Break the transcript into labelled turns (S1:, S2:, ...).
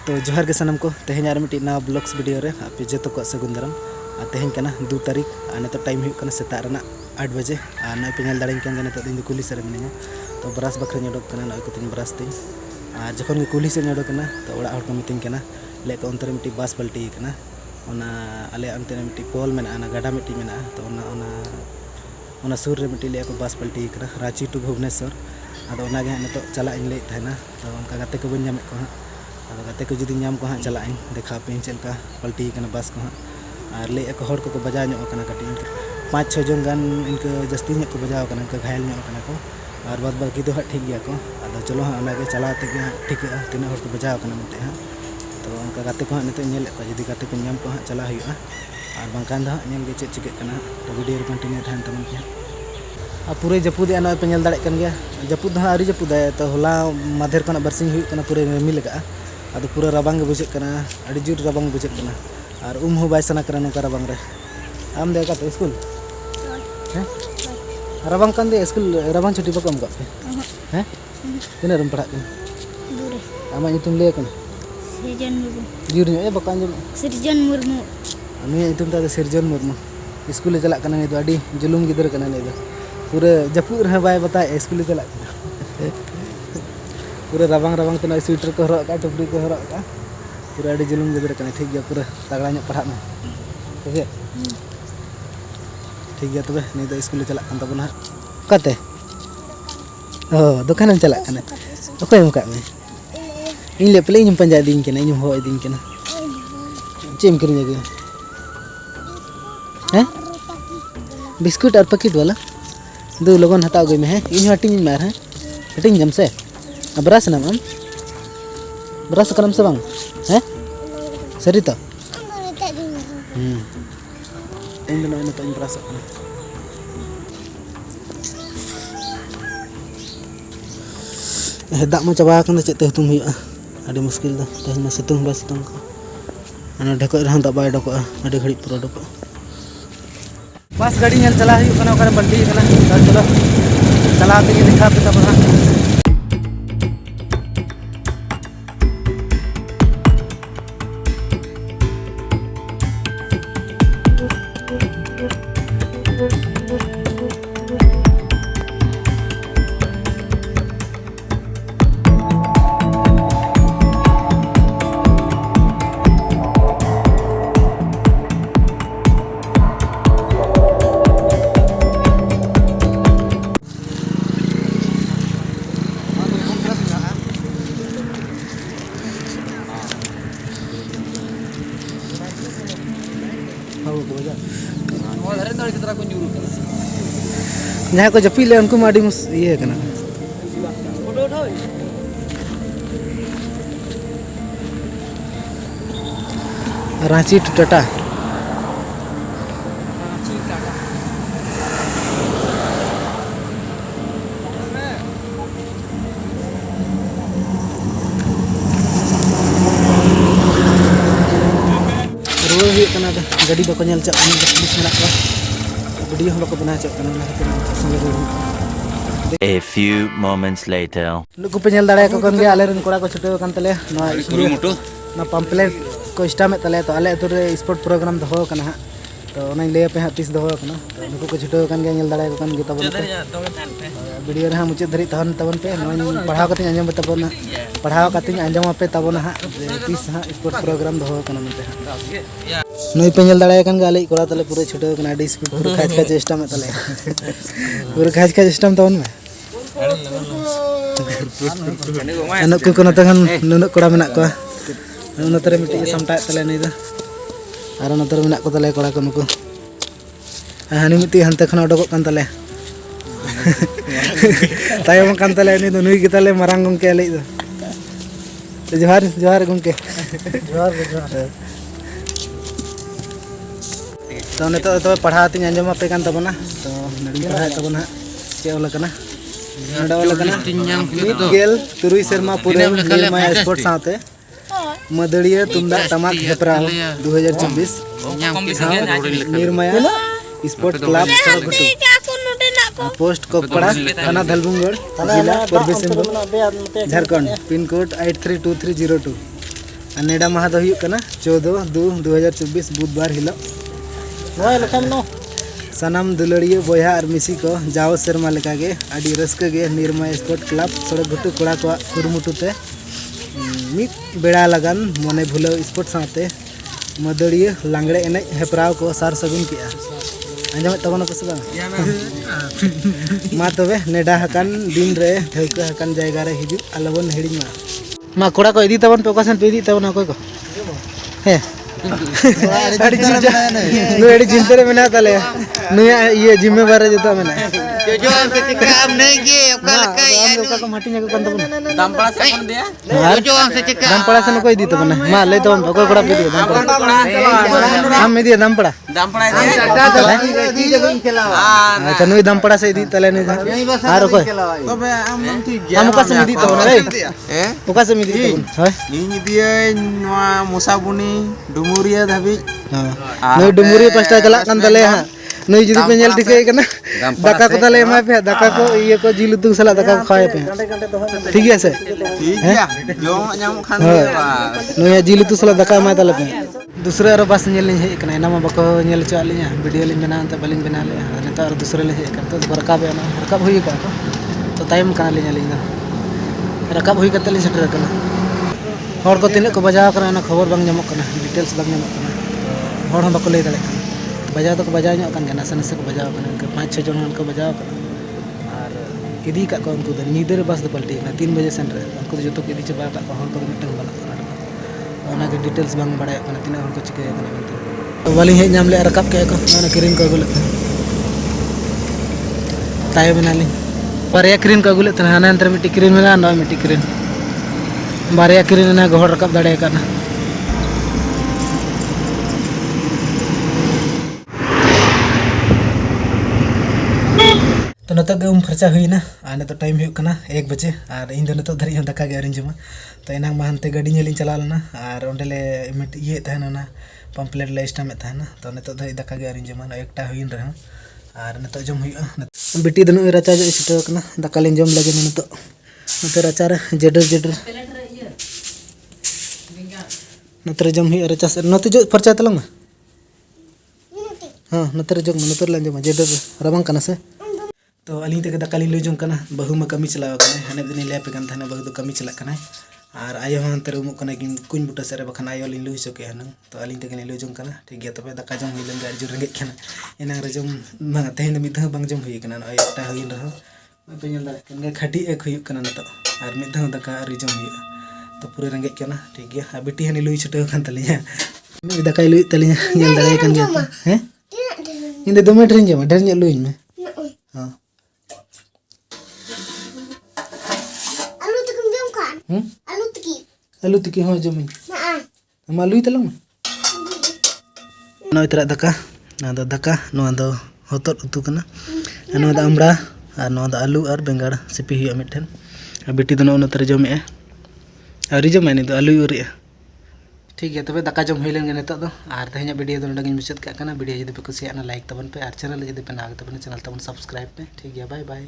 S1: तो जोहार के सनम को तेहें आर मिट्टी नवा ब्लॉग्स वीडियो रे आपे जो को सगुन दाराम तेहें कना 2 तारीख तो टाइम हुई सेता 8 बजे नई पे नल दाड़ी कान दिन कुली से मिना तो ब्रश बखरा नोडक नई को ब्रश तीन जखन कुली से नोडक तो ओड़ा हर को मितिंग ले को अंतर मिट्टी बस पलटी अले अंते मिट्टी पोल में गाड़ा मिट्टी में तो सुर रे मिट्टी ले को बस पलटी रांची टू भुवनेश्वर अदो नित चला इन लैत तो उनका गाते को बन को गाते को जुदी नाम को हाँ चला देखा पे चलका पलटी बस को हाँ और ले को हर को बजा कटी 5-6 जन गान इनके जस्ती को बजाव इनका घायल को और बाद बाकी तो हाँ ठीक गया को अदो चलो हाँ चलाते ठीक तीन हर को बजाव मनते हाँ तो उनका गाते को हाँ नित जुदी गाते को नाम को हाँ चला और बांकान हाँ चे चिके तो वीडियो कंटिन्यू तहन तमन के पूरे जपुदे नई पे नल दाड़े जपुद हाँ आरी जपुद तो होला माधेर को बरसिंग पूरे रिमिल लगा अब पूरा रबांग बुझे जोर रबांग बुझे और हो बै सना नौका रबांग रे आम दे का स्कूल हैं रबांग कान दे स्कूल रबांग छुट्टी बको पे हैं तीना रम पढ़ा आमा तुम ले
S2: सिरजन मुर्मू
S1: जोर ए बको अंजम
S2: सिरजन मुर्मू
S1: नुया तुम ता सिरजन मुर्मू स्कूल चला नहीं तो अड़ी जुलूम गिदर नहीं तो पूरे जपुद रहे बै बताए स्कूल चला पूरे रबांग रबांग तो स्वेटर को हरक टुपड़ी को हरक पूरा अड़ी जुलूम गिदर ठीक गया पूरा तगड़ा पढ़ा में ठीक गया तबे नहीं तो स्कूल चला तबना कते ओ दुकान चला अकोय मुका में इन ले पले इन पंजा दिन के इन हो दिन के चेम करी लगे हैं बिस्कुट और पैकेट वाला दो लोगन हटाओ गई में है इन हटिंग मार है हटिंग जम से ब्रश नाम हम ब्रश करम से बांग हैं सरी तो इन दोनों इन तो ब्रश दाग में चाबा चेते तुम अभी मुश्किल तेहन सितुंग बस सितुंग ढको रहा दाग बै ढको अभी घड़ी पूरा ढको बस गाड़ी चला पलटी चलो चला देखा पे तब जहाँ को जपी ले उनको माड़ी मुस ये करना रांची टू टाटा गाड़ी बको नल चा पुलिस मेना वीडियो हम बको बना चा
S3: A few moments later.
S1: नुकु पे नल दाड़े को कन गे आले रन कोड़ा को छुटे कन तले ना पंपलेट को स्टामेट तले तो आले अतुरे स्पोर्ट प्रोग्राम दहो कना तो ओना ले पे तीस दहो कना तो नुकु को छुटे कन गे नल दाड़े को कन गे तबन वीडियो रे मुचे धरी तहन तबन पे नोय पढ़ाव कते अंजम तबन पढ़ाव कते अंजम पे तबन हा तीस हा स्पोर्ट प्रोग्राम दहो कना मते नई पे नल दाड़े कन गे आले कोड़ा तले पूरे छुटे कना डी स्पीड पूरे खाज खाज स्टामेट तले पूरे खाज खाज स्टाम तबन में नुकु को नतन नुन कोड़ा मेना को नतरे मिट्टी सामटा तले नहीं और नतर मेना को तले कोड़ा को नुकु हानि मिट्टी हंते खन उडक कान तले तायम कान तले नहीं नुई के तले मारांग गंके ले जोहार जोहार गंके जोहार जोहार तो नित तो पढ़ा तीन अंजम पे कान तबना तो नडी पढ़ा तबना चे ओला कना नडा ओला कना गेल तुरुई शर्मा पूरे नीलमाया स्पोर्ट साथे मदड़िया तुमदा तमाक हेपराव 2024 निर्मया स्पोर्ट क्लब सरगुटू पोस्ट कोपड़ा थाना धलबुंगड़ जिला पूर्वी Singhbhum Jharkhand pin code 832302 NEDA माह दो हुयुक कना 14/2/2024 बुधवार हिलो सानाम दुलड़िया बया और मिसी को जाव सेरमा लेकागे आदि रस्के गे निर्मय स्पोर्ट क्लब सड़क घुटू कोड़ा को कुरुमुटुते मिद बेड़ा लगान मने भुलाव स्पोर्ट साथे मदड़िया लांगड़े एने हेपराव को सार सगुन किया आंजम तबन को सबा मा तबे नेडा हकान दिन रे ठेका हकान जायगा रे हिजु अलबन हेड़ी मा कोड़ा को इदी तबन पे ओकासन पे इदी तबन कोई को हे एडी चिंता रे मेना ताले नुया ये जिम्मेवार जतो मेना
S4: जो हमसे चिकाम नहीं के ओका लका
S1: ओका को माटी न्याको कन तबन
S4: दामपड़ा से कौन दिया जो हमसे चिकाम
S1: दामपड़ा से कोई दी तबन मा ले तबन कोई कोड़ा पे दी दामपड़ा हम में दी दामपड़ा
S4: दामपड़ा दे
S1: अच्छा नुई दामपड़ा से दी तले नहीं आरो कोई
S4: तबे हम ठीक
S1: हम ओका से दी तबन रे ओका से दी तबन होय
S4: ᱤᱧ ᱤᱫᱤᱭᱟᱹᱧ ᱱᱚᱣᱟ ᱢᱚᱥᱟᱵᱩᱱᱤ ᱰᱩᱢᱩᱨᱤᱭᱟᱹ ᱫᱷᱟᱹᱵᱤᱡ
S1: नुई डुमुरी पास्टा चला कान तले हा नुई जुदी पे नेल टिके कना दाका को तले एमा पे दाका को ये को जिल उतु सला दाका को खाए पे ठीक है से
S4: ᱴᱷᱤᱠ ᱜᱮᱭᱟ ᱡᱚᱢ ᱧᱟᱢᱚᱜ ᱠᱷᱟᱱ ᱜᱮ
S1: नुई जिल उतु सला दाका एमा तले पे दूसरे और बस नेल हे कना एना मा बको नेल च आलिया वीडियो लिन बना त बलिन बना ले नेता और दूसरे ले हे कन तो रकाब एना रकाब हुई का तो टाइम कना ले लिन रकाब हुई कतले सेटर कना हर को तिने को बजाव करना खबर बांग जमक करना डिटेल्स बांग जमक करना हर हम बको ले दले बजाव तो बजाव ᱧᱚᱜ kan kana sana को बजाव kan 5-6 जन को बजाव kan और इदी का उनको दे नीदर बस द पलटी ना 3 बजे सेंटर उनको जो तो इदी चबा का हर को मिटंग बना ओना के डिटेल्स बांग बड़ाय kana तिना हर को चिके kana मेंते तो वाली हे नाम ले रकाब के को ना क्रीन को गुले ताय बनाली बारिया क्रीन को गुले तना हाना अंतर मिट्टी क्रीन में ना मिट्टी क्रीन बारिया क्रीन ना गोहर रकाब दाड़े kana तो नत उम फर्चा हुईना और नत टाइम हुकना 1 बजे और इन नत धरी दाका गे आरिन जमा तो एना मा हनते गाड़ी नेलिन चला लेना और ओंडेले ये तहना पंपलेट ले स्टाम तहना तो नत धरी दाका गे आरिन जमा एकटा हुइन रह और नत जम हुआ बिटी दनु रचा जो छिटो कना दाका लिन जम लगे नत नत रचा रे जेडर जेडर नत जम हुई रचा नत जो फर्चा तलंग हां नत जम नत लान जम जेडर रबंग कना से तो अली तक दाका लिन लुजों कना बहु में कमी चलाव कना हने दिन ले पे कन थाने बहु तो कमी चला कना और आयो हन तर उमु कना किन कुन बुटा सरे बखन आयो लिन लुइ सके हन तो अली तक लिन लुजों कना ठीक गया तबे दाका जम हुई लन गाड़ी जो रंगे कना एना रे जम बंग तेहन मिद बंग जम हुई कना एकटा हुई रह पे नेल दा कन खटी एक हुई कना न तो और मिद दाका रि जम हुई तो पूरे रंगे कना ठीक गया बेटी हने लुइ छटो कन तलिया मी दाका लुइ तलिया नेल दाड़े कन गया हैं इन दे 2 मिनट रिंग जमा ढेर ने लुइ में हां आलू तकी हो जमी मा लुई तलंग नय तरा दाका ना दाका नो दो होतोट उतु कना नो दा अमड़ा और नो दा आलू और बेंगाड़ सिपी हुआ मिठन बेटी दो नो तरे जमे आरी जमे नि दो आलू उरी ठीक है तबे दाका जम हुई लेन गे नेता दो और तेहना वीडियो दो नडे मुचाद का वीडियो जदि पे कुसिया ना लाइक तबन पे और चैनल जदि पे ना तबन चैनल तबन सब्सक्राइब पे ठीक है बाय बाय।